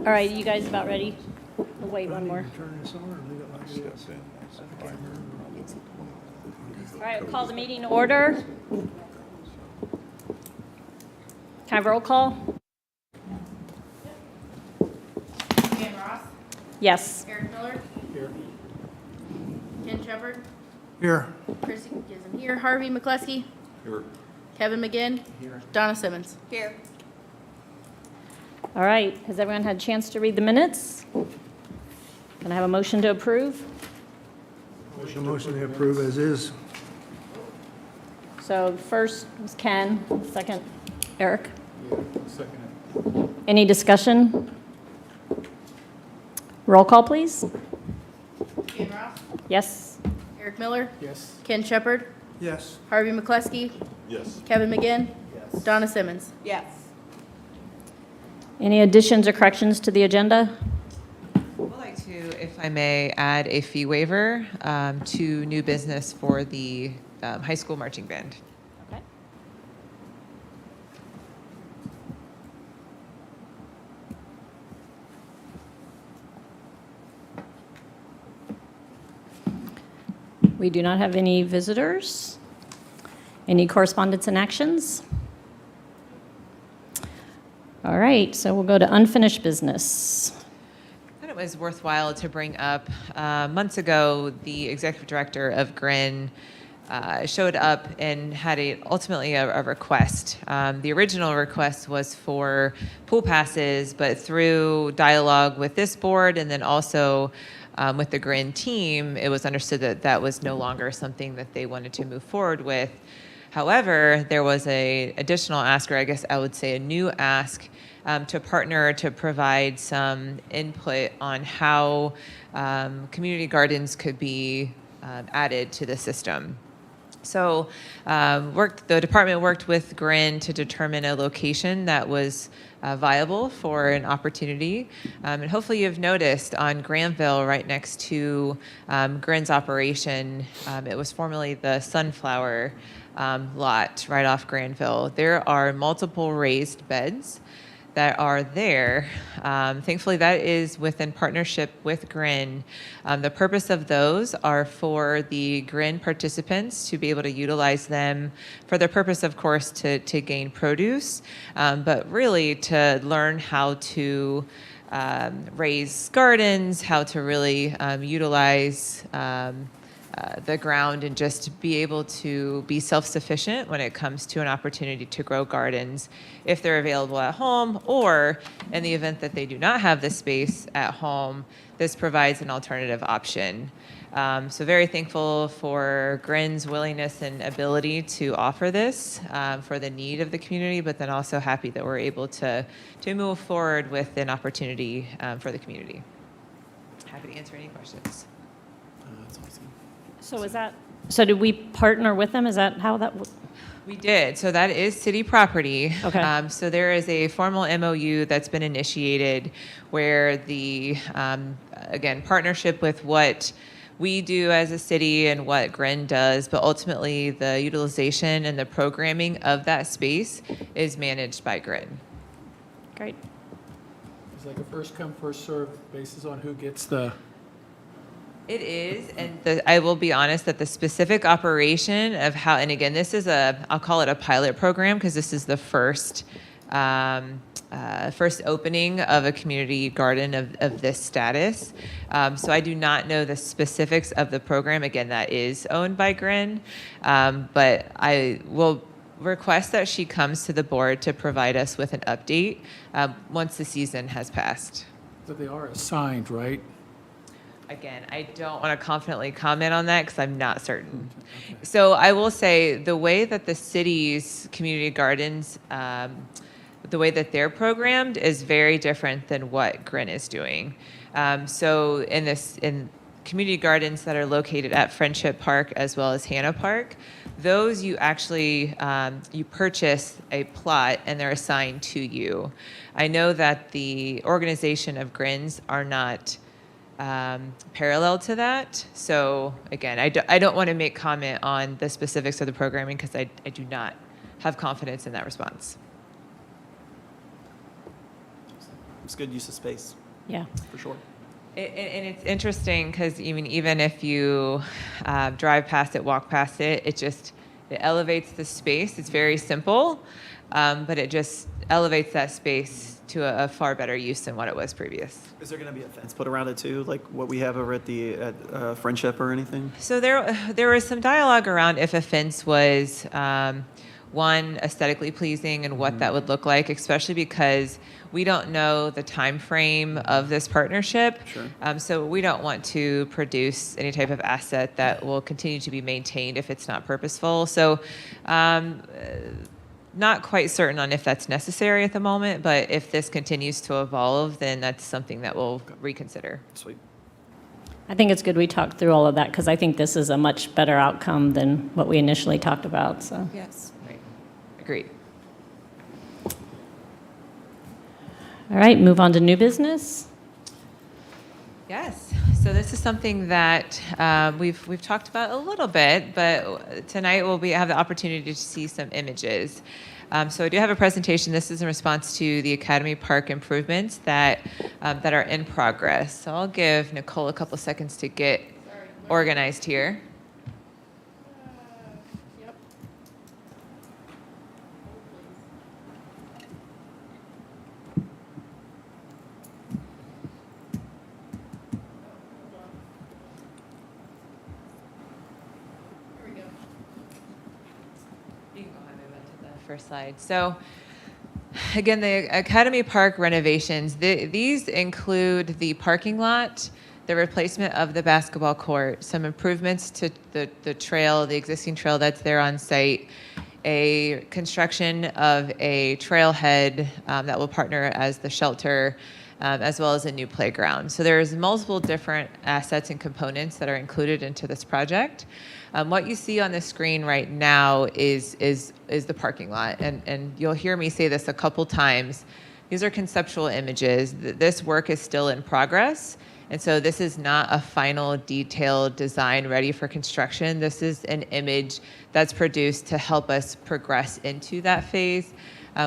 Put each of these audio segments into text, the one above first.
All right, you guys about ready? We'll wait one more. Turn this on or leave it like it is? All right, I'll call the meeting to order. Can I have roll call? Dan Ross, Yes. Eric Miller, Here. Ken Shepard, Here. Chrissy isn't here, Harvey McCleskey, Here. Kevin McGinn, Here. Donna Simmons. Here. All right, has everyone had a chance to read the minutes? Can I have a motion to approve? Motion to approve as is. So first was Ken, second Eric. Second. Any discussion? Roll call, please. Dan Ross, Yes. Eric Miller, Yes. Ken Shepard, Yes. Harvey McCleskey, Yes. Kevin McGinn, Yes. Donna Simmons. Yes. Any additions or corrections to the agenda? I would like to, if I may, add a fee waiver to new business for the high school marching band. Okay. We do not have any visitors. Any correspondence and actions? All right, so we'll go to unfinished business. I thought it was worthwhile to bring up, months ago, the executive director of Grin showed up and had ultimately a request. The original request was for pool passes, but through dialogue with this board and then also with the Grin team, it was understood that that was no longer something that they wanted to move forward with. However, there was a additional ask, or I guess I would say a new ask, to partner to provide some input on how community gardens could be added to the system. So the department worked with Grin to determine a location that was viable for an opportunity. And hopefully you've noticed on Granville, right next to Grin's operation, it was formerly the Sunflower lot right off Granville. There are multiple raised beds that are there. Thankfully, that is within partnership with Grin. The purpose of those are for the Grin participants to be able to utilize them for the purpose, of course, to gain produce, but really to learn how to raise gardens, how to really utilize the ground and just be able to be self-sufficient when it comes to an opportunity to grow gardens if they're available at home, or in the event that they do not have the space at home, this provides an alternative option. So very thankful for Grin's willingness and ability to offer this for the need of the community, but then also happy that we're able to move forward with an opportunity for the community. Happy to answer any questions. That's awesome. So did we partner with them? Is that how that? We did. So that is city property. Okay. So there is a formal MOU that's been initiated where the, again, partnership with what we do as a city and what Grin does, but ultimately the utilization and the programming of that space is managed by Grin. Great. It's like a first come, first served basis on who gets the. It is, and I will be honest that the specific operation of how, and again, this is I'll call it a pilot program because this is the first opening of a community garden of this status. So I do not know the specifics of the program. Again, that is owned by Grin, but I will request that she comes to the board to provide us with an update once the season has passed. But they are assigned, right? Again, I don't want to confidently comment on that because I'm not certain. Okay. So I will say the way that the city's community gardens, the way that they're programmed is very different than what Grin is doing. So in community gardens that are located at Friendship Park as well as Hannah Park, those you actually, you purchase a plot and they're assigned to you. I know that the organization of Grins are not parallel to that. So again, I don't want to make comment on the specifics of the programming because I do not have confidence in that response. it's good use of space, Yeah. for sure. And it's interesting because even if you drive past it, walk past it, it elevates the space. It's very simple, but it just elevates that space to a far better use than what it was previous. Is there going to be a fence put around it too, like what we have over at Friendship or anything? So there was some dialogue around if a fence was one, aesthetically pleasing and what that would look like, especially because we don't know the time frame of this partnership. Sure. So we don't want to produce any type of asset that will continue to be maintained if it's not purposeful. So not quite certain on if that's necessary at the moment, but if this continues to evolve, then that's something that we'll reconsider. Sweet. I think it's good we talked through all of that because I think this is a much better outcome than what we initially talked about, so. Yes. Right. Agreed. All right, move on to new business. Yes. So this is something that we've talked about a little bit, but tonight we'll have the opportunity to see some images. So I do have a presentation. This is in response to the Academy Park improvements that are in progress. So I'll give Nicole a couple seconds to get organized here. Yep. Here we go. You can go ahead and move on to the first slide. So again, the Academy Park renovations, these include the parking lot, the replacement of the basketball court, some improvements to the trail, the existing trail that's there on site, a construction of a trailhead that will partner as the shelter, as well as a new playground. So there's multiple different assets and components that are included into this project. What you see on the screen right now is the parking lot, and you'll hear me say this a couple times. These are conceptual images. This work is still in progress, and so this is not a final detailed design ready for construction. This is an image that's produced to help us progress into that phase.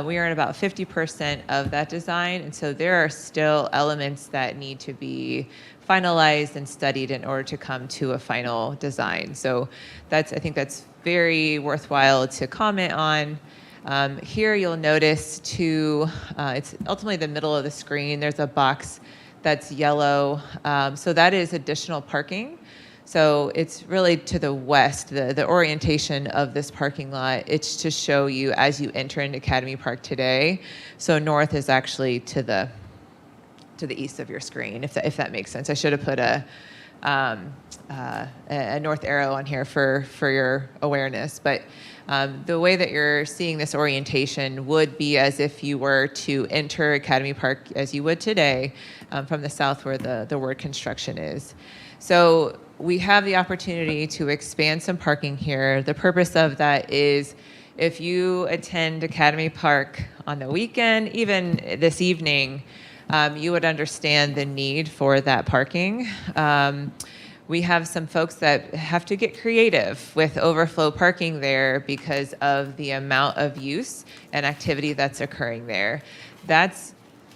We are at about 50% of that design, and so there are still elements that need to be finalized and studied in order to come to a final design. So I think that's very worthwhile to comment on. Here you'll notice it's ultimately the middle of the screen, there's a box that's yellow. So that is additional parking. So it's really to the west, the orientation of this parking lot. It's to show you as you enter into Academy Park today. So north is actually to the east of your screen, if that makes sense. I should have put a north arrow on here for your awareness. But the way that you're seeing this orientation would be as if you were to enter Academy Park as you would today from the south where the word construction is. So we have the opportunity to expand some parking here. The purpose of that is if you attend Academy Park on the weekend, even this evening, you would understand the need for that parking. We have some folks that have to get creative with overflow parking there because of the amount of use and activity that's occurring there. That's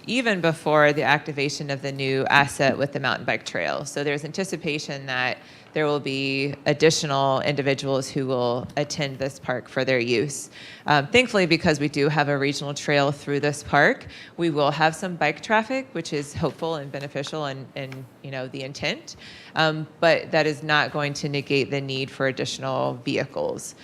even before the activation of the new asset with the mountain bike trail. So there's anticipation that there will be additional individuals who will attend this park for their use. Thankfully, because we do have a regional trail through this park, we will have some bike traffic, which is hopeful and beneficial and the intent. But that is not going to negate the need for additional vehicles.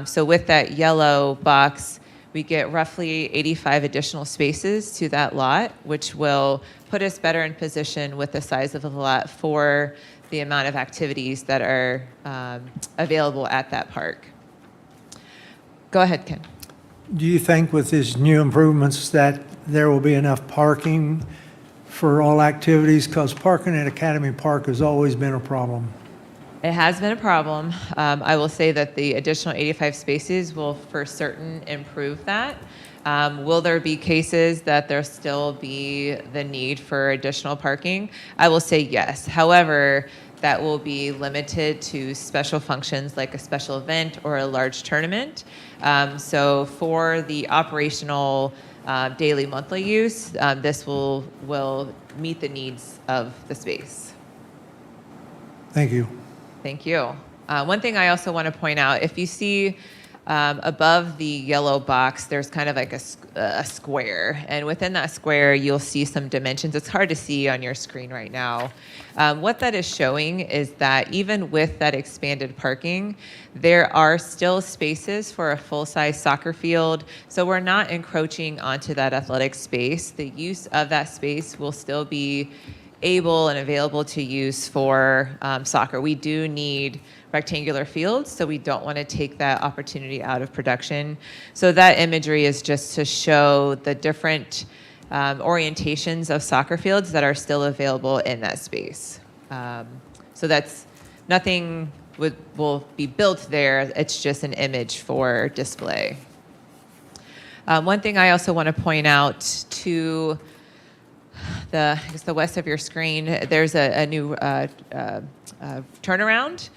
So with that yellow box, we get roughly 85 additional spaces to that lot, which will put us better in position with the size of the lot for the amount of activities that are available at that park. Go ahead, Ken. Do you think with these new improvements that there will be enough parking for all activities? Because parking at Academy Park has always been a problem. It has been a problem. I will say that the additional 85 spaces will for certain improve that. Will there be cases that there still be the need for additional parking? I will say yes. However, that will be limited to special functions like a special event or a large tournament. So for the operational daily, monthly use, this will meet the needs of the space. Thank you. Thank you. One thing I also want to point out, if you see above the yellow box, there's kind of like a square. And within that square, you'll see some dimensions. It's hard to see on your screen right now. What that is showing is that even with that expanded parking, there are still spaces for a full-size soccer field. So we're not encroaching onto that athletic space. The use of that space will still be able and available to use for soccer. We do need rectangular fields, so we don't want to take that opportunity out of production. So that imagery is just to show the different orientations of soccer fields that are still available in that space. So that's nothing will be built there. It's just an image for display. One thing I also want to point out to I guess the west of your screen, there's a new turnaround.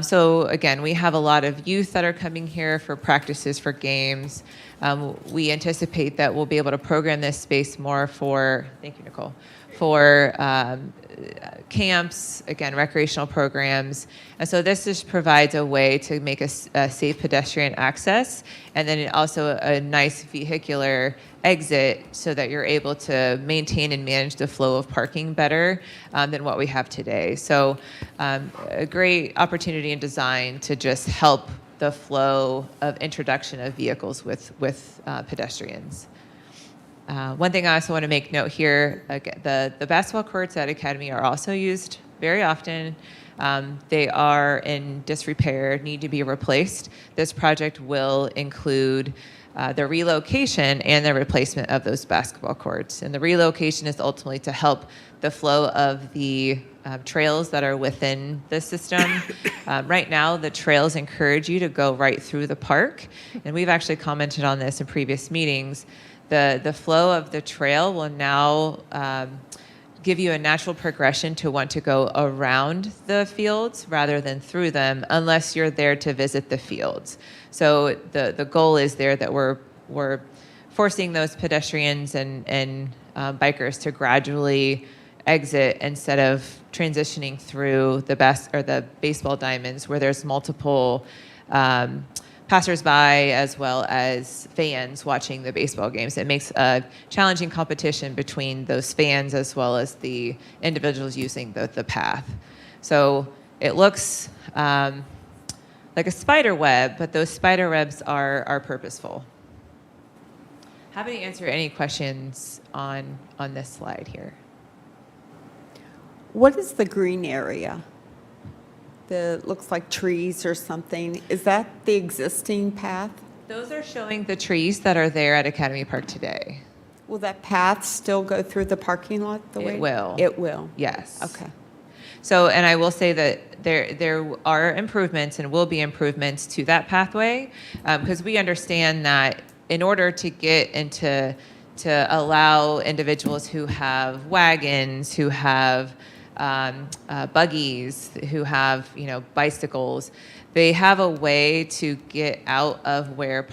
So again, we have a lot of youth that are coming here for practices, for games. We anticipate that we'll be able to program this space more for, thank you, Nicole, for camps, again, recreational programs. And so this just provides a way to make a safe pedestrian access, and then also a nice vehicular exit so that you're able to maintain and manage the flow of parking better than what we have today. So a great opportunity in design to just help the flow of introduction of vehicles with pedestrians. One thing I also want to make note here, again, the basketball courts at Academy are also used very often. They are in disrepair, need to be replaced. This project will include the relocation and the replacement of those basketball courts. And the relocation is ultimately to help the flow of the trails that are within the system. Right now, the trails encourage you to go right through the park. And we've actually commented on this in previous meetings. The flow of the trail will now give you a natural progression to want to go around the fields rather than through them, unless you're there to visit the fields. So the goal is there that we're forcing those pedestrians and bikers to gradually exit instead of transitioning through the baseball diamonds where there's multiple passersby as well as fans watching the baseball games. It makes a challenging competition between those fans as well as the individuals using the path. So it looks like a spider web, but those spider webs are purposeful. Happy to answer any questions on this slide here. What is the green area? Looks like trees or something. Is that the existing path? Those are showing the trees that are there at Academy Park today. Will that path still go through the parking lot the way? It will. It will? Yes. Okay. So, and I will say that there are improvements and will be improvements to that pathway, because we understand that in order to get into, to allow individuals who have wagons, who have buggies, who have bicycles, they have a way to get out of where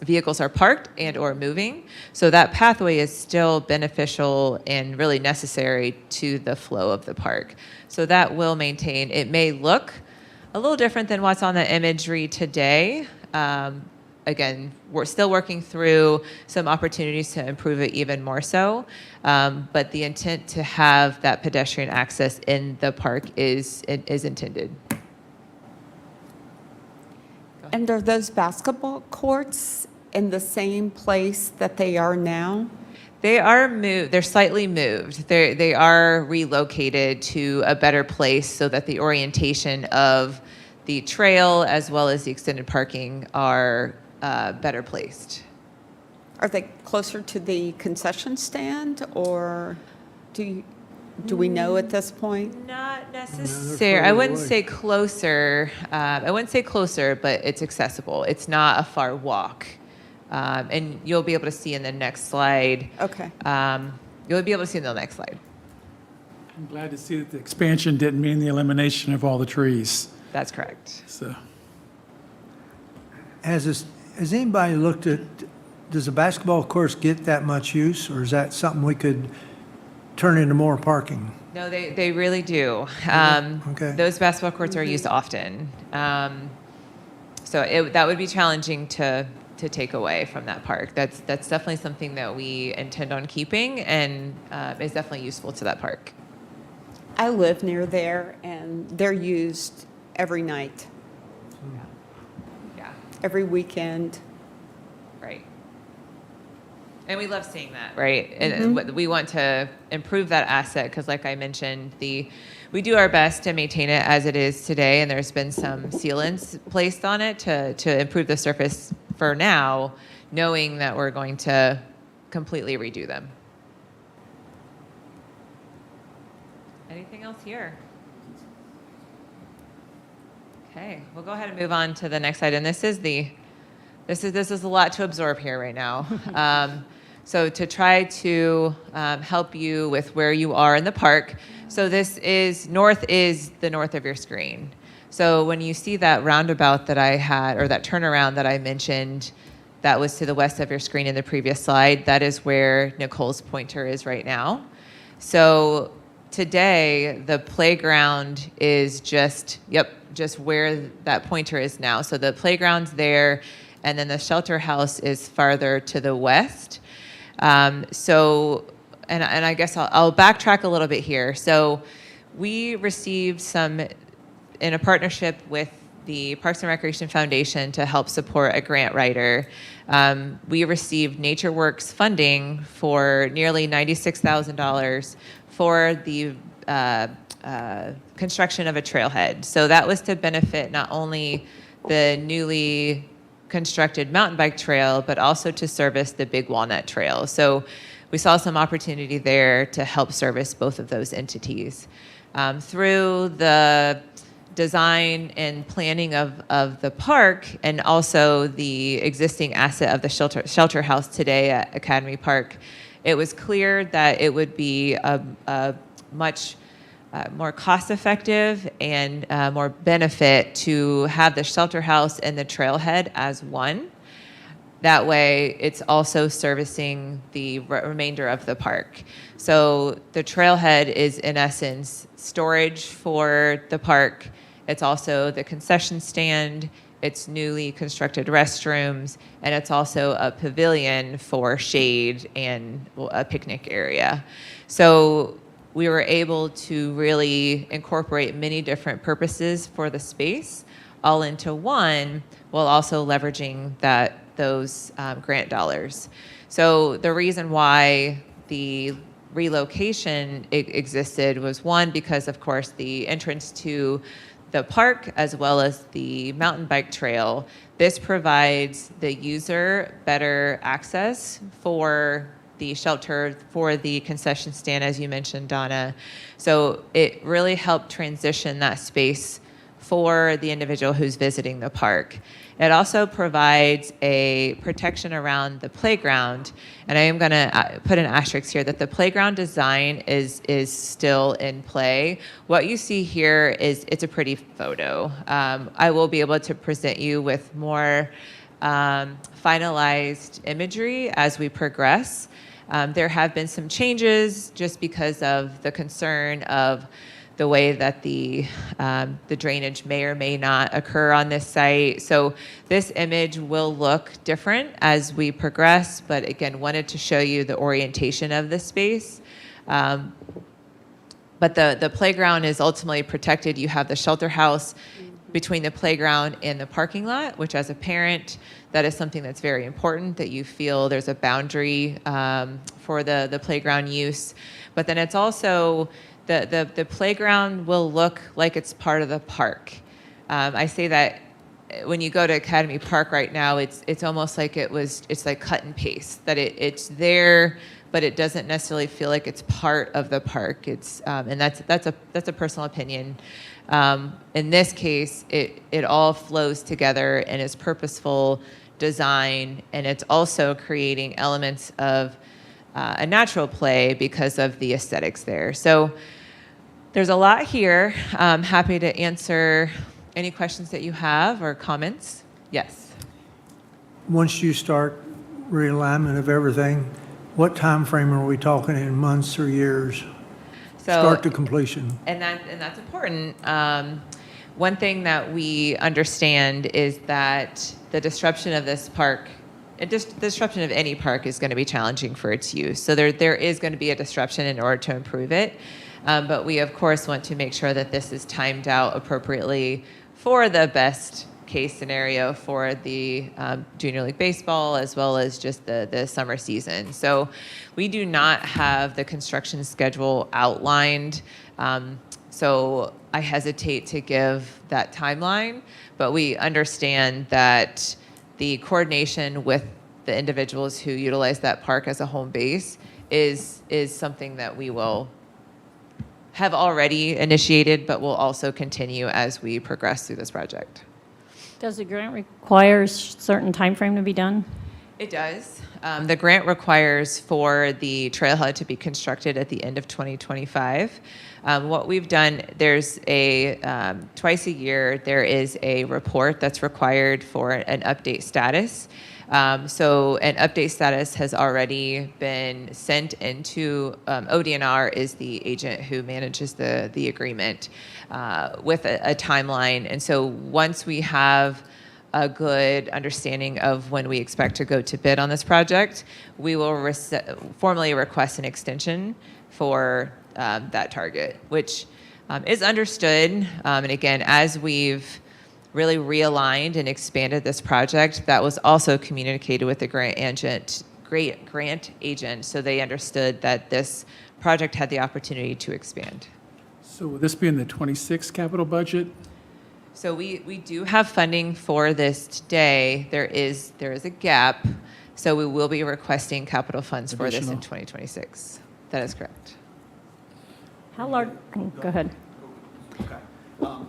vehicles are parked and or moving. So that pathway is still beneficial and really necessary to the flow of the park. So that will maintain. It may look a little different than what's on the imagery today. Again, we're still working through some opportunities to improve it even more so. But the intent to have that pedestrian access in the park is intended. And are those basketball courts in the same place that they are now? They are moved. They're slightly moved. They are relocated to a better place so that the orientation of the trail as well as the extended parking are better placed. Are they closer to the concession stand, or do we know at this point? Not they're necessarily. I further wouldn't away. say closer. I wouldn't say closer, but it's accessible. It's not a far walk. And you'll be able to see in the next slide. Okay. You'll be able to see in the next slide. I'm glad to see that the expansion didn't mean the elimination of all the trees. That's correct. So, Has anybody looked at does the basketball course get that much use, or is that something we could turn into more parking? No, they really do. Okay. Those basketball courts are used often. So that would be challenging to take away from that park. That's definitely something that we intend on keeping, and is definitely useful to that park. I live near there, and they're used every night, Yeah, every weekend. right. And we love seeing that, right? And we want to improve that asset because, like I mentioned, we do our best to maintain it as it is today, and there's been some sealants placed on it to improve the surface for now, knowing that we're going to completely redo them. Anything else here? Okay, we'll go ahead and move on to the next item. This is a lot to absorb here right now. So to try to help you with where you are in the park, so this is the north of your screen. So when you see that roundabout that I had, or that turnaround that I mentioned, that was to the west of your screen in the previous slide, that is where Nicole's pointer is right now. So today, the playground is just where that pointer is now. So the playground's there, and then the shelter house is farther to the west. And I guess I'll backtrack a little bit here. So we received in a partnership with the Parks and Recreation Foundation to help support a grant writer. We received NatureWorks funding for nearly $96,000 for the construction of a trailhead. So that was to benefit not only the newly constructed mountain bike trail, but also to service the Big Walnut Trail. So we saw some opportunity there to help service both of those entities. Through the design and planning of the park, and also the existing asset of the shelter house today at Academy Park, it was clear that it would be a much more cost-effective and more benefit to have the shelter house and the trailhead as one. That way, it's also servicing the remainder of the park. So the trailhead is, in essence, storage for the park. It's also the concession stand. It's newly constructed restrooms, and it's also a pavilion for shade and a picnic area. So we were able to really incorporate many different purposes for the space all into one, while also leveraging those grant dollars. So the reason why the relocation existed was, one, because of course the entrance to the park as well as the mountain bike trail, this provides the user better access for the shelter, for the concession stand, as you mentioned, Donna. So it really helped transition that space for the individual who's visiting the park. It also provides a protection around the playground, and I am going to put an asterisk here that the playground design is still in play. What you see here it's a pretty photo. I will be able to present you with more finalized imagery as we progress. There have been some changes just because of the concern of the way that the drainage may or may not occur on this site. So this image will look different as we progress, but again, wanted to show you the orientation of the space. But the playground is ultimately protected. You have the shelter house between the playground and the parking lot, which as a parent, that is something that's very important, that you feel there's a boundary for the playground use. But then it's also, the playground will look like it's part of the park. I say that when you go to Academy Park right now, it's almost like it's like cut and paste, that it's there, but it doesn't necessarily feel like it's part of the park. It's and that's a personal opinion. In this case, it all flows together and is purposeful design, and it's also creating elements of a natural play because of the aesthetics there. So there's a lot here. I'm happy to answer any questions that you have or comments. Yes. Once you start realignment of everything, what time frame are we talking in, months or years? So, Start to completion. and that's important. One thing that we understand is that the disruption of this park, disruption of any park, is going to be challenging for its use. So there is going to be a disruption in order to improve it. But we, of course, want to make sure that this is timed out appropriately for the best case scenario for the Junior League Baseball, as well as just the summer season. So we do not have the construction schedule outlined. So I hesitate to give that timeline, but we understand that the coordination with the individuals who utilize that park as a home base is something that we will have already initiated, but will also continue as we progress through this project. Does the grant require a certain time frame to be done? It does. The grant requires for the trailhead to be constructed at the end of 2025. What we've done, there's a twice a year, there is a report that's required for an update status. So an update status has already been sent into, ODNR is the agent who manages the agreement with a timeline. And so once we have a good understanding of when we expect to go to bid on this project, we will formally request an extension for that target, which is understood. And again, as we've really realigned and expanded this project, that was also communicated with the grant agent, so they understood that this project had the opportunity to expand. So will this be in the 26 capital budget? So we do have funding for this today. There is a gap, so we will be requesting capital funds for this in Additional. 2026. That is correct. How large, go ahead. Okay.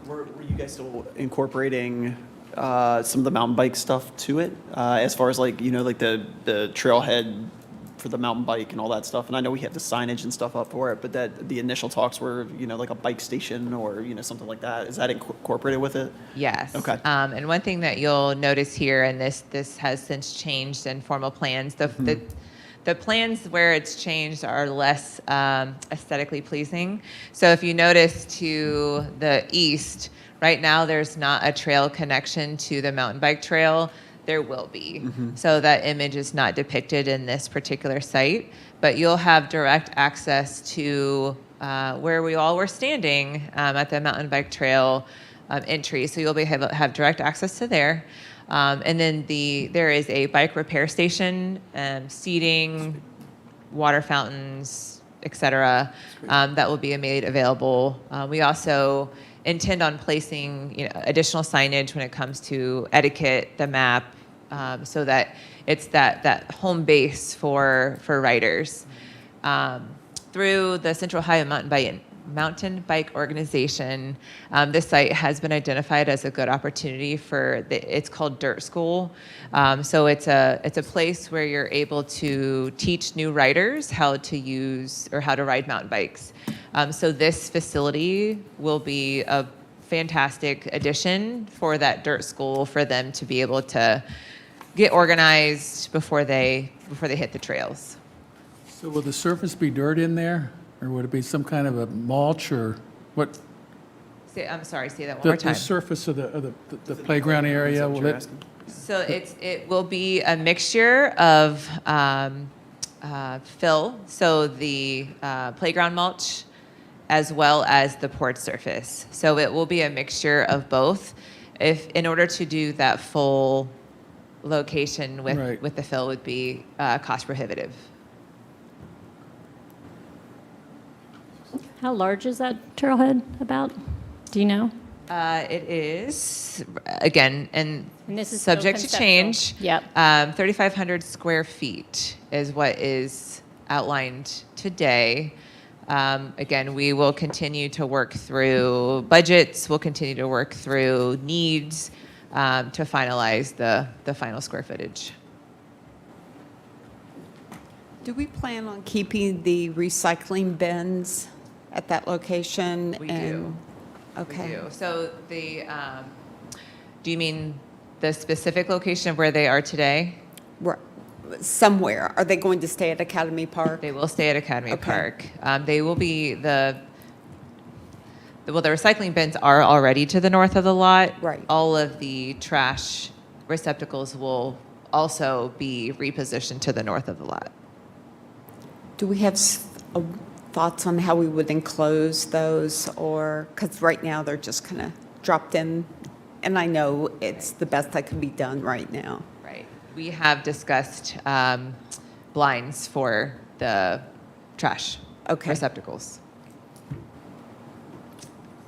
Were you guys still incorporating some of the mountain bike stuff to it, as far as like the trailhead for the mountain bike and all that stuff? And I know we have the signage and stuff up for it, but that the initial talks were like a bike station or something like that. Is that incorporated with it? Yes. Okay. And one thing that you'll notice here, and this has since changed in formal plans, the plans where it's changed are less aesthetically pleasing. So if you notice to the east, right now there's not a trail connection to the mountain bike trail. There will be. So that image is not depicted in this particular site, but you'll have direct access to where we all were standing at the mountain bike trail entry. So you'll be have direct access to there. And then there is a bike repair station, seating, water fountains, et cetera, that will be made available. We also intend on placing additional signage when it comes to etiquette, the map, so that it's that home base for riders. Through the Central Ohio Mountain Bike Organization, this site has been identified as a good opportunity for it's called Dirt School. So it's a place where you're able to teach new riders how to use or how to ride mountain bikes. So this facility will be a fantastic addition for that dirt school, for them to be able to get organized before they hit the trails. So will the surface be dirt in there, or would it be some kind of a mulch, or what? I'm sorry, say that one The more time. surface of the playground area, will it? So it will be a mixture of fill, so the playground mulch, as well as the poured surface. So it will be a mixture of both. In order to do that full location Right. with the fill would be cost prohibitive. How large is that trailhead about? Do you know? It is, again, and this is still subject to conceptual. change. Yep. 3,500 square feet is what is outlined today. Again, we will continue to work through budgets. We'll continue to work through needs to finalize the final square footage. Do we plan on keeping the recycling bins at that location? We do. Okay. We do. So do you mean the specific location of where they are today? Right. somewhere. Are they going to stay at Academy Park? They will stay at Academy Okay. Park. They will be the recycling bins are already to the north of the lot. Right. All of the trash receptacles will also be repositioned to the north of the lot. Do we have thoughts on how we would enclose those, or, because right now they're just kind of dropped in, and I know it's the best that can be done right now. Right. We have discussed blinds for the trash Okay. receptacles.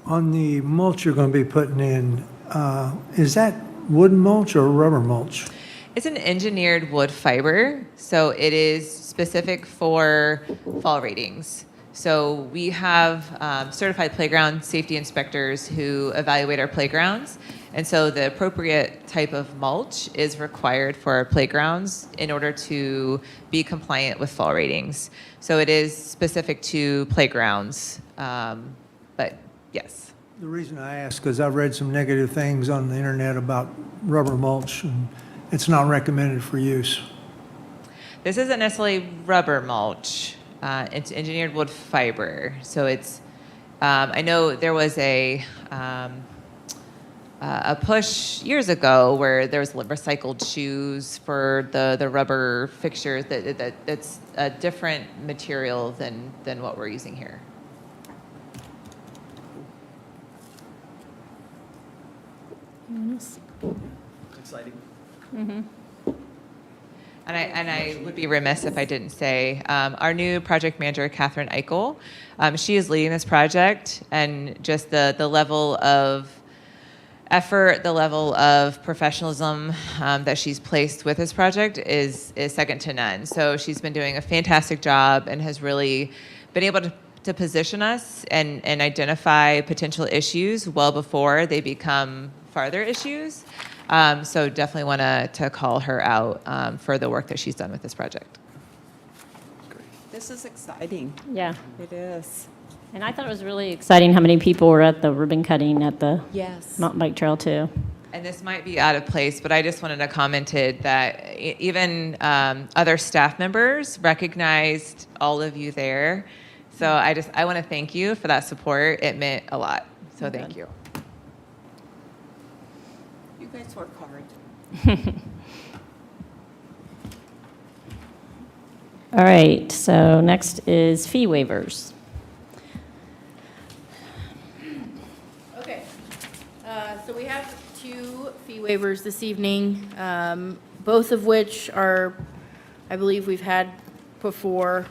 On the mulch you're going to be putting in, is that wooden mulch or rubber mulch? It's an engineered wood fiber, so it is specific for fall ratings. So we have certified playground safety inspectors who evaluate our playgrounds. And so the appropriate type of mulch is required for our playgrounds in order to be compliant with fall ratings. So it is specific to playgrounds, but yes. The reason I ask is I've read some negative things on the internet about rubber mulch, and it's not recommended for use. This isn't necessarily rubber mulch. It's engineered wood fiber. So it's, I know there was a push years ago where there was recycled shoes for the rubber fixtures. That's a different material than what we're using here. It's exciting. And I would be remiss if I didn't say, our new project manager, Catherine Eichel, she is leading this project, and just the level of effort, the level of professionalism that she's placed with this project is second to none. So she's been doing a fantastic job and has really been able to position us and identify potential issues well before they become farther issues. So definitely want to call her out for the work that she's done with this project. This is exciting. Yeah. It is. And I thought it was really exciting how many people were at the ribbon cutting at the Yes. mountain bike trail too. And this might be out of place, but I just wanted to commented that even other staff members recognized all of you there. So I want to thank you for that support. It meant a lot. So thank you. You guys work hard. All right, so next is fee waivers. Okay, so we have two fee waivers this evening, both of which are, I believe we've had before.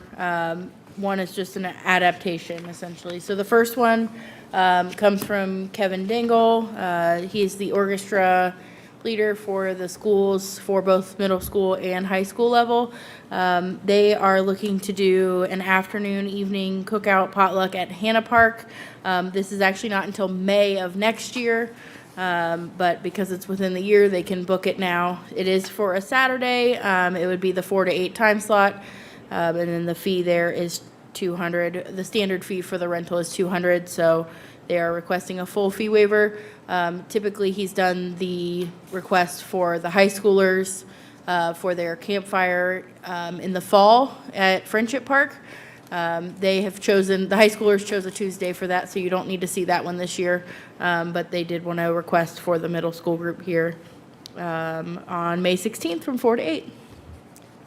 One is just an adaptation, essentially. So the first one comes from Kevin Dingle. He's the orchestra leader for the schools for both middle school and high school level. They are looking to do an afternoon, evening cookout potluck at Gahanna Park. This is actually not until May of next year, but because it's within the year, they can book it now. It is for a Saturday. It would be the 4 to 8 time slot, and then the fee there is $200. The standard fee for the rental is $200, so they are requesting a full fee waiver. Typically, he's done the request for the high schoolers for their campfire in the fall at Friendship Park. They have chosen, the high schoolers chose a Tuesday for that, so you don't need to see that one this year. But they did want to request for the middle school group here on May 16th from 4 to 8.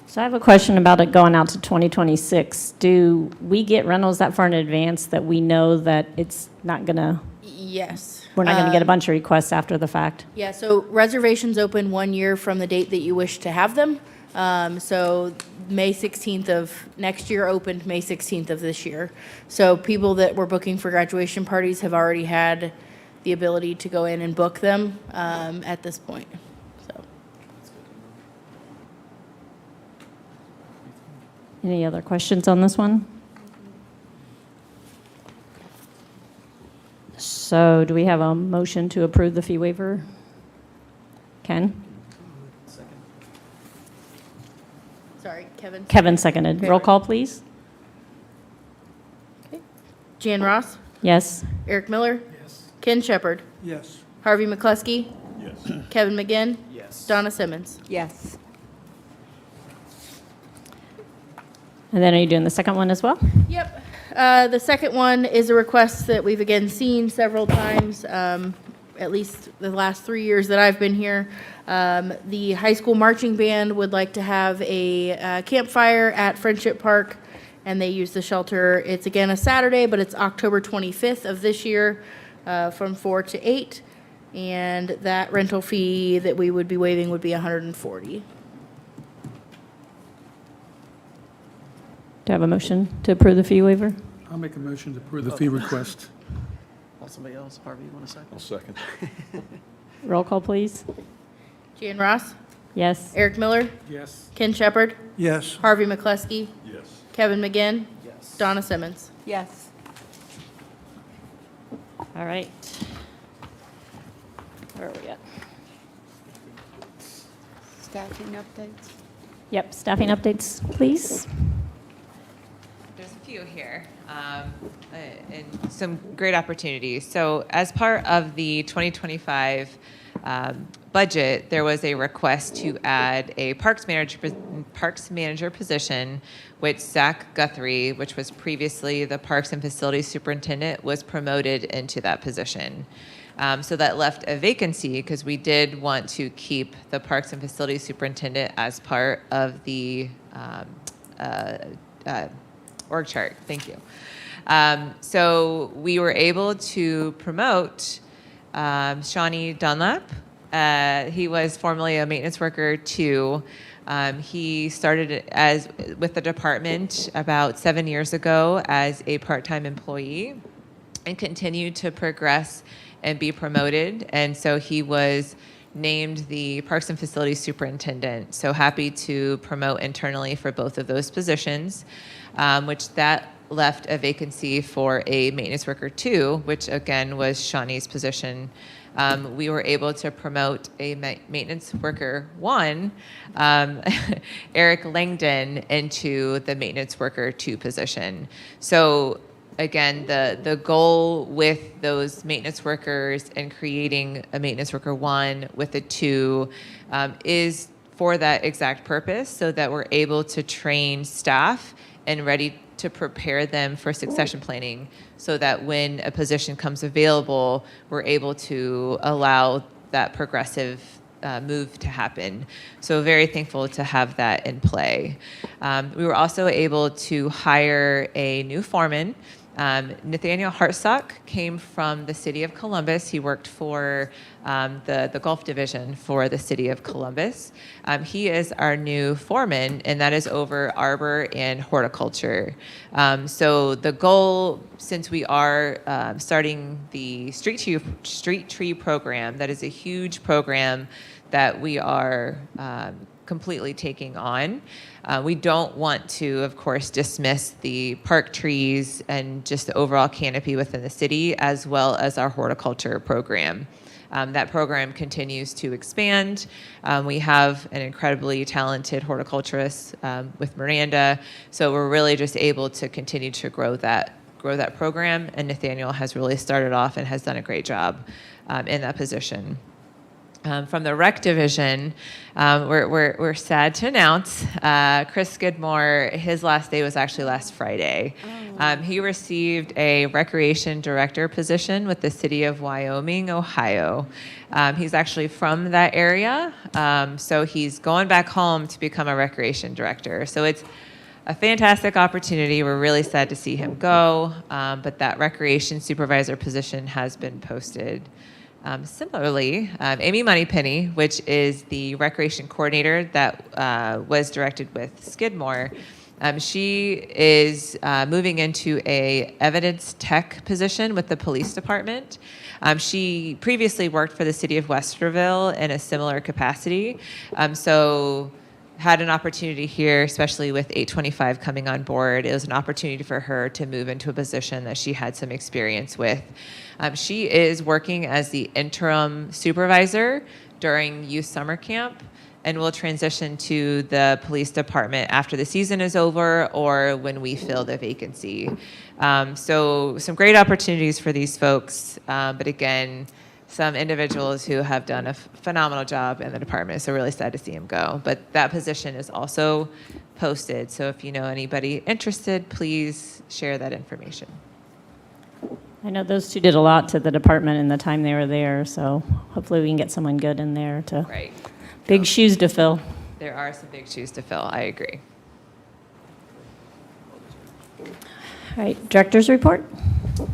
So I have a question about it going out to 2026. Do we get rentals that far in advance that we know that it's not gonna, Yes. we're not gonna get a bunch of requests after the fact? Yeah, so reservations open 1 year from the date that you wish to have them. So May 16th of next year opened May 16th of this year. So people that were booking for graduation parties have already had the ability to go in and book them at this point. So Any other questions on this one? So do we have a motion to approve the fee waiver? Ken? sorry, Kevin. Kevin seconded. Okay. Roll call, please. Jan Ross, Yes. Eric Miller, Ken Shepard, Yes. Harvey McCluskey, Kevin McGinn, Yes. Donna Simmons. Yes. And then are you doing the second one as well? Yep. The second one is a request that we've again seen several times, at least the last 3 years that I've been here. The high school marching band would like to have a campfire at Friendship Park, and they use the shelter. It's again a Saturday, but it's October 25th of this year from 4 to 8. And that rental fee that we would be waiving would be $140. Do I have a motion to approve the fee waiver? I'll make a motion to approve the fee request. Somebody else, Harvey, you want a second? I'll second. Roll call, please. Jan Ross, Yes. Eric Miller, Yes. Ken Shepard, Yes. Harvey McCleskey, Yes. Kevin McGinn, Yes. Donna Simmons. Yes. All right. Where are we at? Staffing updates? Yep, staffing updates, please. There's a few here, and some great opportunities. So as part of the 2025 budget, there was a request to add a parks manager position, which Zach Guthrie, which was previously the Parks and Facilities Superintendent, was promoted into that position. So that left a vacancy because we did want to keep the Parks and Facilities Superintendent as part of the org chart. Thank you. So we were able to promote Shawnee Dunlap. He was formerly a maintenance worker too. He started with the department about 7 years ago as a part-time employee and continued to progress and be promoted. And so he was named the Parks and Facilities Superintendent. So happy to promote internally for both of those positions, which that left a vacancy for a maintenance worker too, which again was Shawnee's position. We were able to promote a maintenance worker one, Eric Langdon, into the maintenance worker two position. So again, the goal with those maintenance workers and creating a maintenance worker one with a two is for that exact purpose, so that we're able to train staff and ready to prepare them for succession planning, so that when a position comes available, we're able to allow that progressive move to happen. So very thankful to have that in play. We were also able to hire a new foreman. Nathaniel Hartsock came from the city of Columbus. He worked for the Gulf Division for the city of Columbus. He is our new foreman, and that is over arbor and horticulture. So the goal, since we are starting the street tree program, that is a huge program that we are completely taking on. We don't want to, of course, dismiss the park trees and just the overall canopy within the city, as well as our horticulture program. That program continues to expand. We have an incredibly talented horticulturist with Miranda, so we're really just able to continue to grow that program, and Nathaniel has really started off and has done a great job in that position. From the rec division, we're sad to announce Chris Skidmore, his last day was actually last Friday. He received a recreation director position with the city of Wyoming, Ohio. He's actually from that area, so he's going back home to become a recreation director. So it's a fantastic opportunity. We're really sad to see him go, but that recreation supervisor position has been posted. Similarly, Amy Moneypenny, which is the recreation coordinator that was directed with Skidmore, she is moving into a evidence tech position with the police department. She previously worked for the city of Westerville in a similar capacity, so had an opportunity here, especially with 825 coming on board. It was an opportunity for her to move into a position that she had some experience with. She is working as the interim supervisor during youth summer camp and will transition to the police department after the season is over or when we fill the vacancy. So some great opportunities for these folks, but again, some individuals who have done a phenomenal job in the department. So really sad to see him go. But that position is also posted. So if you know anybody interested, please share that information. I know those two did a lot to the department in the time they were there, so hopefully we can get someone good in there to, Right. big shoes to fill. There are some big shoes to fill. I agree. All right, director's report? You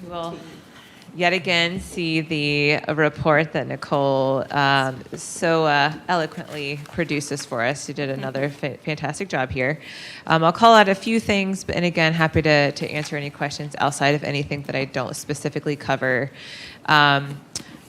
will yet again see the report that Nicole so eloquently produces for us. You did another fantastic job here. I'll call out a few things, and again, happy to answer any questions outside of anything that I don't specifically cover.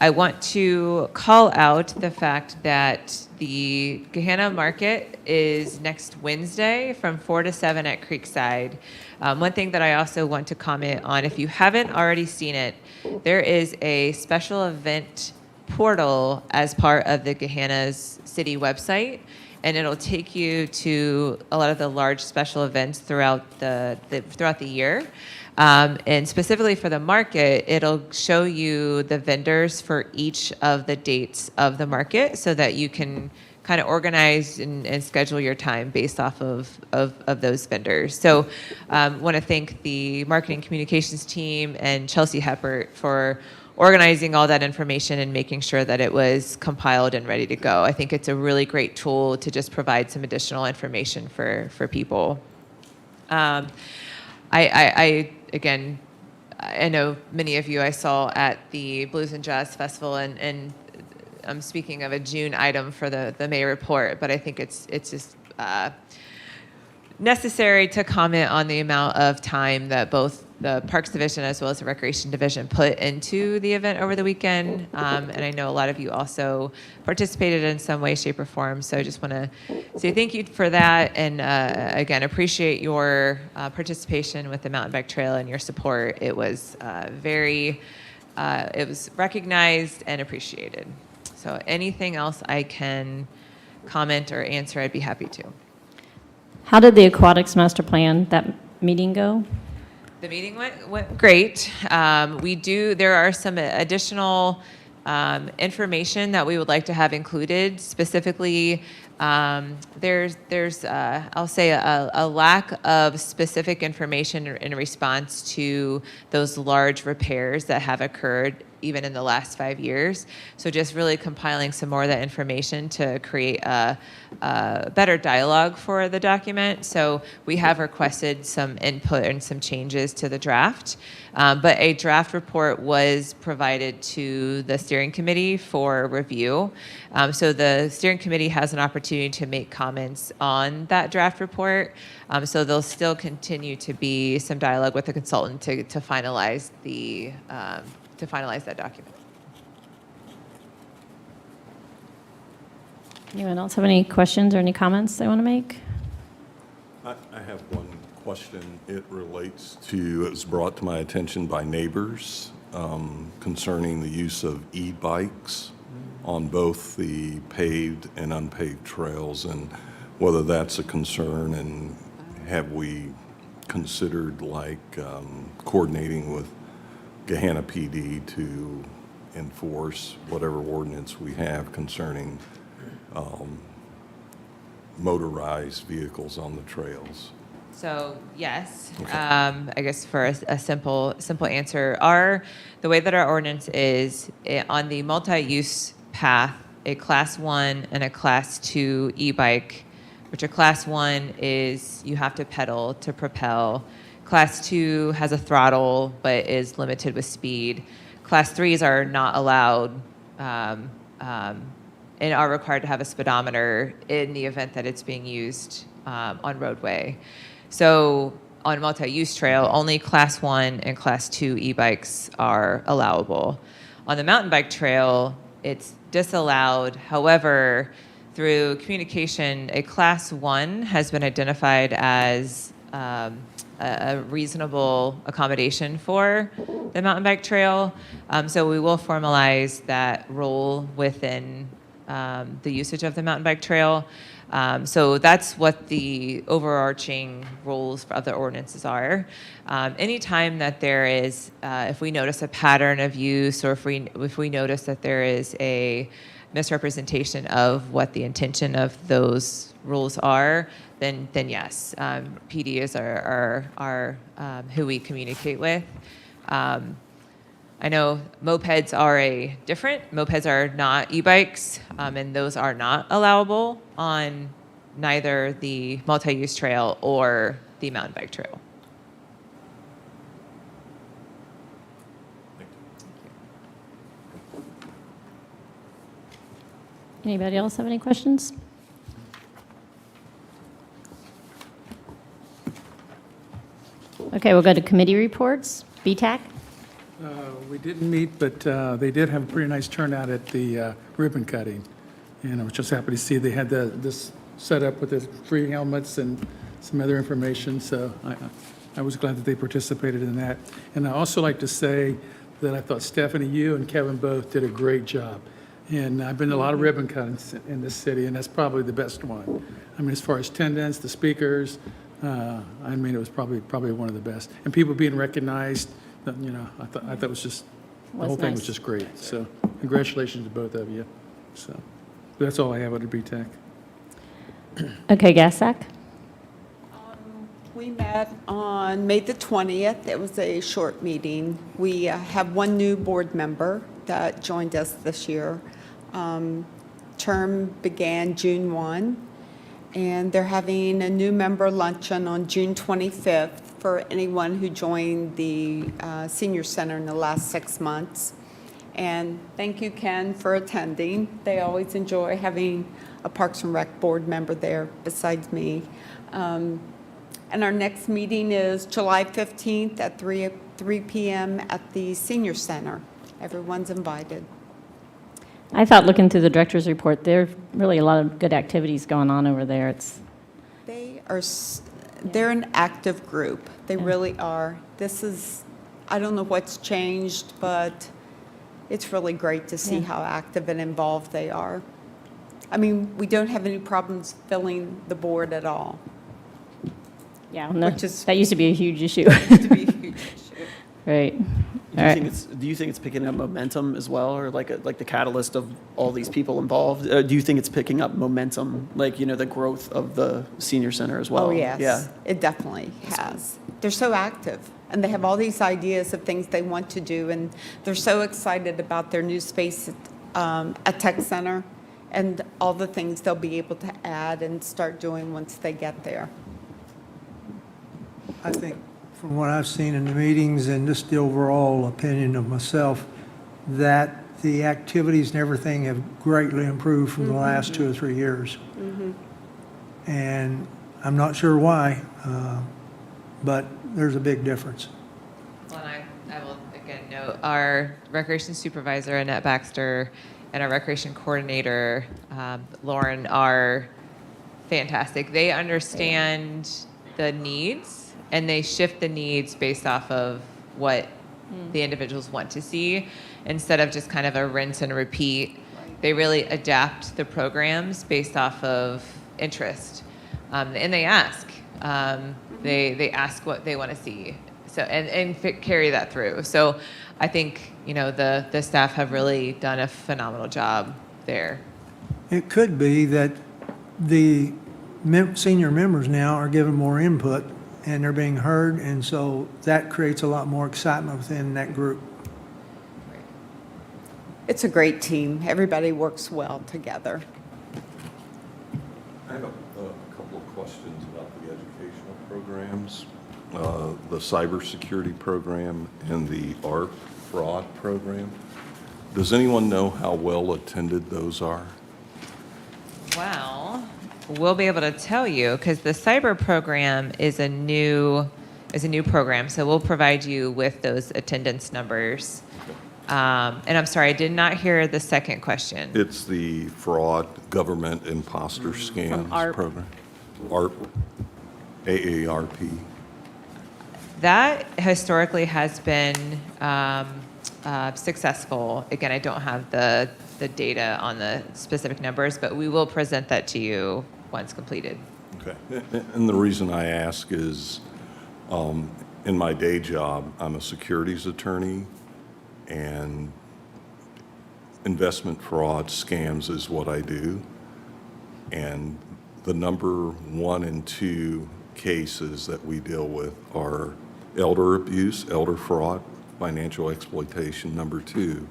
I want to call out the fact that the Gahanna Market is next Wednesday from 4 to 7 at Creekside. One thing that I also want to comment on, if you haven't already seen it, there is a special event portal as part of the Gahanna's city website, and it'll take you to a lot of the large special events throughout the year. And specifically for the market, it'll show you the vendors for each of the dates of the market so that you can kind of organize and schedule your time based off of those vendors. So want to thank the marketing communications team and Chelsea Heppert for organizing all that information and making sure that it was compiled and ready to go. I think it's a really great tool to just provide some additional information for people. Again, I know many of you I saw at the Blues and Jazz Festival, and I'm speaking of a June item for the May report, but I think it's just necessary to comment on the amount of time that both the Parks Division as well as the Recreation Division put into the event over the weekend. And I know a lot of you also participated in some way, shape, or form. So I just want to say thank you for that. And again, appreciate your participation with the mountain bike trail and your support. It was it was recognized and appreciated. So anything else I can comment or answer, I'd be happy to. How did the aquatics master plan, that meeting go? The meeting went great. There are some additional information that we would like to have included. Specifically, there's I'll say a lack of specific information in response to those large repairs that have occurred even in the last 5 years. So just really compiling some more of that information to create a better dialogue for the document. So we have requested some input and some changes to the draft, but a draft report was provided to the steering committee for review. So the steering committee has an opportunity to make comments on that draft report. So there'll still continue to be some dialogue with the consultant to finalize that document. Anyone else have any questions or any comments they want to make? I have one question. It relates to, it was brought to my attention by neighbors concerning the use of e-bikes on both the paved and unpaved trails, and whether that's a concern, and have we considered coordinating with Gahanna PD to enforce whatever ordinance we have concerning motorized vehicles on the trails. So yes, Okay. I guess for a simple answer, the way that our ordinance is on the multi-use path, a Class 1 and a Class 2 e-bike, which a Class 1 is you have to pedal to propel. Class 2 has a throttle but is limited with speed. Class 3s are not allowed and are required to have a speedometer in the event that it's being used on roadway. So on multi-use trail, only Class 1 and Class 2 e-bikes are allowable. On the mountain bike trail, it's disallowed. However, through communication, a Class 1 has been identified as a reasonable accommodation for the mountain bike trail. So we will formalize that role within the usage of the mountain bike trail. So that's what the overarching rules of the ordinances are. Anytime that there is, if we notice a pattern of use, or if we notice that there is a misrepresentation of what the intention of those rules are, then yes, PD is our who we communicate with. I know mopeds are not e-bikes, and those are not allowable on neither the multi-use trail or the mountain bike trail. Anybody else have any questions? Okay, we'll go to committee reports. BTAC? We didn't meet, but they did have a pretty nice turnout at the ribbon cutting. And I was just happy to see they had this set up with the free helmets and some other information. So I was glad that they participated in that. And I also like to say that I thought Stephanie, you and Kevin both did a great job. And I've been to a lot of ribbon cuttings in this city, and that's probably the best one. I mean, as far as attendance, the speakers, I mean, it was probably one of the best. And people being recognized, you know, I thought it was just, the whole thing was nice. just great. So congratulations to both of you. So that's all I have under BTAC. Okay, GASAC? We met on May the 20th. It was a short meeting. We have one new board member that joined us this year. Term began June 1, and they're having a new member luncheon on June 25th for anyone who joined the senior center in the last 6 months. And thank you, Ken, for attending. They always enjoy having a Parks and Rec board member there besides me. And our next meeting is July 15th at 3 p.m. at the senior center. Everyone's invited. I thought, looking through the director's report, there's really a lot of good activities going on over there. They're an active group. They really are. I don't know what's changed, but it's really great to see how active and involved they are. I mean, we don't have any problems filling the board at all. Yeah, no, Which is- that used to be a huge issue. To be a huge issue. Right. Do All you right. think it's picking up momentum as well, or like the catalyst of all these people involved? Do you think it's picking up momentum, like, you know, the growth of the senior center as well? Oh, yes. Yeah. It definitely has. They're so active, and they have all these ideas of things they want to do, and they're so excited about their new space at Tech Center and all the things they'll be able to add and start doing once they get there. I think from what I've seen in the meetings and just the overall opinion of myself, that the activities and everything have greatly improved from the last 2 or 3 years. And I'm not sure why, but there's a big difference. Well, and I will again note our recreation supervisor, Annette Baxter, and our recreation coordinator, Lauren, are fantastic. They understand the needs, and they shift the needs based off of what the individuals want to see, instead of just kind of a rinse and repeat. They really adapt the programs based off of interest, and they ask. They ask what they want to see, so and carry that through. So I think, you know, the staff have really done a phenomenal job there. It could be that the senior members now are given more input and they're being heard, and so that creates a lot more excitement within that group. It's a great team. Everybody works well together. I have a couple of questions about the educational programs, the cybersecurity program and the ARP fraud program. Does anyone know how well attended those are? Well, we'll be able to tell you, because the cyber program is a new program, so we'll provide you with those attendance numbers. And I'm sorry, I did not hear the second question. It's the fraud government imposter scams ARP. program. ARP, AARP. That historically has been successful. Again, I don't have the data on the specific numbers, but we will present that to you once completed. Okay. And the reason I ask is, in my day job, I'm a securities attorney, and investment fraud, scams is what I do. And the number 1 and 2 cases that we deal with are elder abuse, elder fraud, financial exploitation. Number 2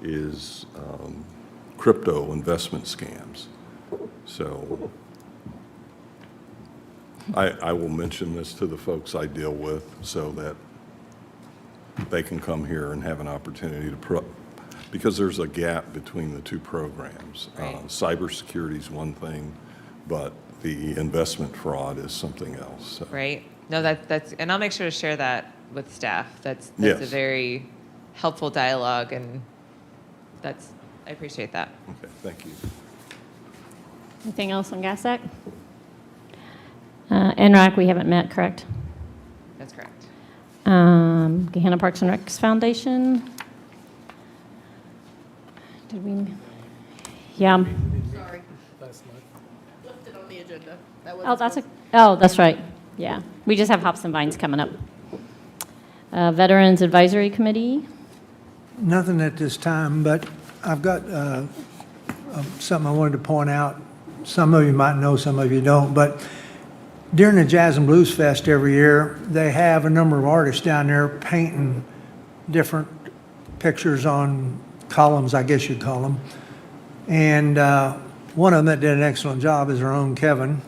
is crypto investment scams. So I will mention this to the folks I deal with so that they can come here and have an opportunity to because there's a gap between the 2 programs. Right. Cybersecurity is one thing, but the investment fraud is something else. So. Right? No, that's, and I'll make sure to share that with staff. That's a Yes. very helpful dialogue, and I appreciate that. Okay, thank you. Anything else on GASAC? NRAC, we haven't met, correct? That's correct. Gahanna Parks and Recs Foundation. Did we? Yeah. Sorry, Last month. left it on the agenda. That Oh, wasn't that's right. Yeah. We just have Hops and Vines coming up. Veterans Advisory Committee. Nothing at this time, but I've got something I wanted to point out. Some of you might know, some of you don't, but during the Jazz and Blues Fest every year, they have a number of artists down there painting different pictures on columns, I guess you'd call them. And one of them that did an excellent job is our own Kevin.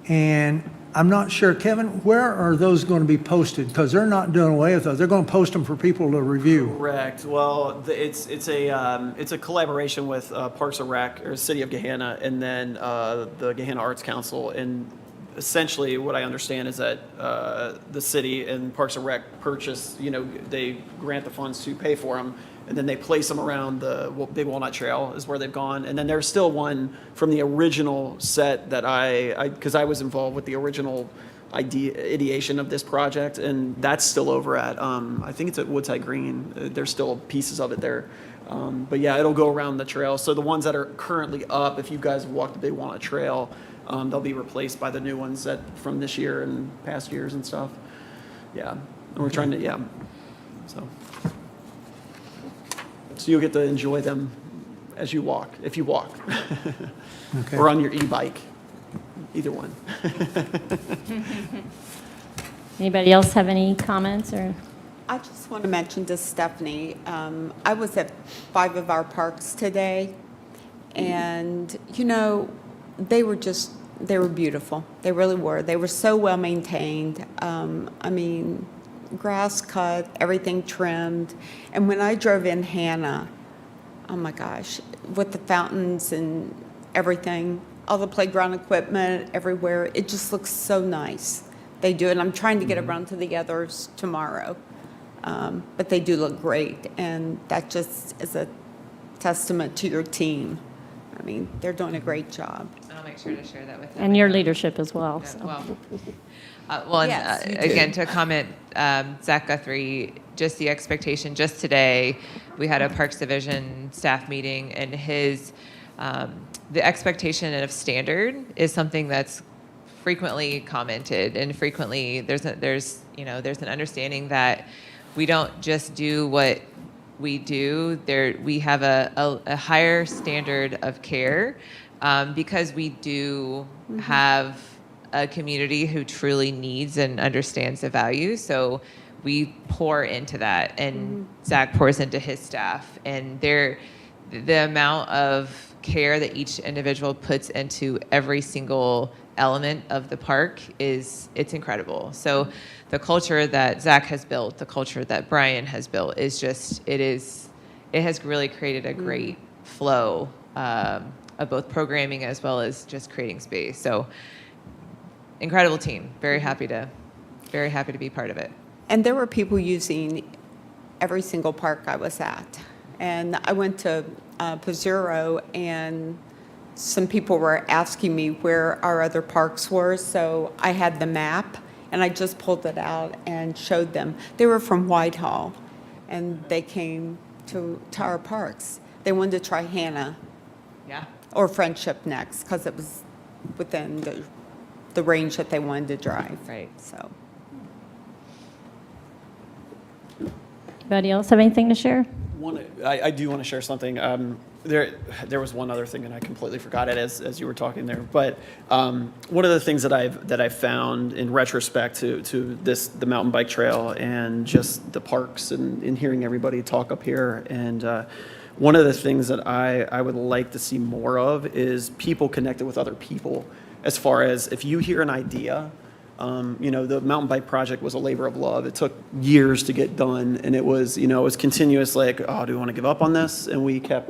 And I'm not sure, Kevin, where are those going to be posted? Because they're not doing away with those. They're going to post them for people to review. Correct. Well, it's a collaboration with Parks and Rec, or City of Gahanna, and then the Gahanna Arts Council. And essentially, what I understand is that the city and Parks and Rec purchase, they grant the funds to pay for them, and then they place them around the Big Walnut Trail is where they've gone. And then there's still one from the original set that because I was involved with the original ideation of this project, and that's still over at, I think it's at Woodside Green. There's still pieces of it there. But yeah, it'll go around the trail. So the ones that are currently up, if you guys have walked the Big Walnut Trail, they'll be replaced by the new ones from this year and past years and stuff. Yeah, and we're trying to, yeah. So you'll get to enjoy them as you walk, if you walk, Okay. or on your e-bike, either one. Anybody else have any comments or? I just want to mention to Stephanie, I was at 5 of our parks today, and, they were beautiful. They really were. They were so well maintained. Grass cut, everything trimmed. And when I drove in Hannah, oh my gosh, with the fountains and everything, all the playground equipment everywhere, it just looks so nice. They do, and I'm trying to get around to the others tomorrow. But they do look great, and that just is a testament to your team. They're doing a great job. And I'll make sure to share that with them. And your leadership as well. Yeah, So. Well, Yes, and you do. again, to comment, Zach Guthrie, just the expectation, just today, we had a Parks Division staff meeting, and the expectation of standard is something that's frequently commented, and frequently there's an understanding that we don't just do what we do. We have a higher standard of care because we do have a community who truly needs and understands the value. So we pour into that, and Zach pours into his staff, and the amount of care that each individual puts into every single element of the park it's incredible. So the culture that Zach has built, the culture that Brian has built it has really created a great flow of both programming as well as just creating space. So incredible team. Very happy to be part of it. And there were people using every single park I was at. And I went to Pizzuro, and some people were asking me where our other parks were. So I had the map, and I just pulled it out and showed them. They were from Whitehall. and they came to our parks. They wanted to try Hannah Yeah. or Friendship next, because it was within the range that they wanted to drive. Right. So, Anybody else have anything to share? I do want to share something. There was one other thing, and I completely forgot it as you were talking there. But one of the things that I've found in retrospect to the mountain bike trail and just the parks and hearing everybody talk up here, and one of the things that I would like to see more of is people connected with other people. As far as if you hear an idea. The mountain bike project was a labor of love. It took years to get done, and it was continuous. Like, oh, do we want to give up on this? And we kept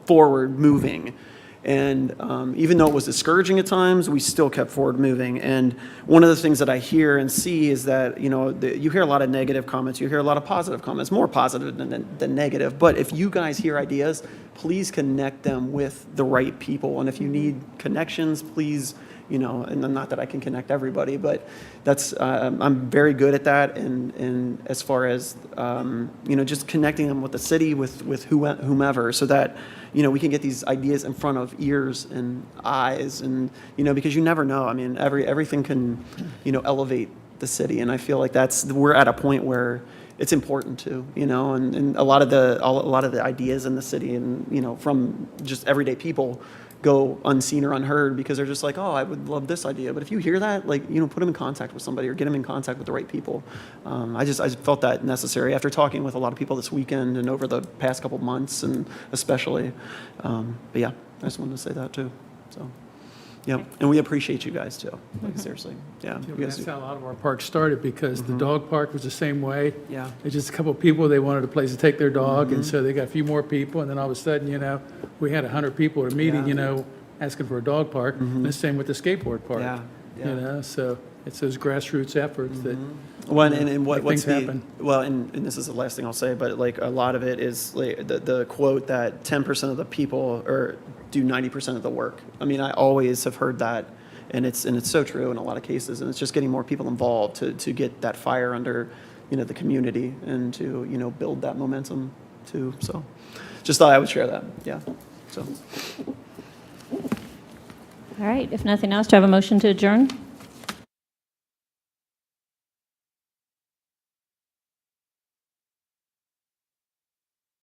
forward moving. And even though it was discouraging at times, we still kept forward moving. And one of the things that I hear and see is that you hear a lot of negative comments, you hear a lot of positive comments, more positive than negative. But if you guys hear ideas, please connect them with the right people. And if you need connections, please. And not that I can connect everybody, but that's I'm very good at that. And as far as just connecting them with the city, with whomever, so that we can get these ideas in front of ears and eyes, and because you never know. I mean, everything can elevate the city, and I feel like we're at a point where it's important to and a lot of the ideas in the city and from just everyday people go unseen or unheard because they're just like, oh, I would love this idea. But if you hear that, put them in contact with somebody or get them in contact with the right people. I felt that necessary after talking with a lot of people this weekend and over the past couple months, and especially. But yeah, I just wanted to say that too. So, yeah, and we appreciate you guys too. Seriously, yeah. You guys That's how a lot of our parks started, because the dog park was the same way. Yeah. It's just a couple of people, they wanted a place to take their dog, and so they got a few more people, and then all of a sudden, we had 100 people at a meeting, Yeah. asking for a dog park, and the same with the skateboard park. Yeah. So it's those grassroots efforts that Well, and make what's things the happen. well, and this is the last thing I'll say, but a lot of it is the quote that 10% of the people do 90% of the work. I mean, I always have heard that, and it's so true in a lot of cases, and it's just getting more people involved to get that fire under the community and to build that momentum too. So, just thought I would share that. Yeah. So. All right, if nothing else, do I have a motion to adjourn?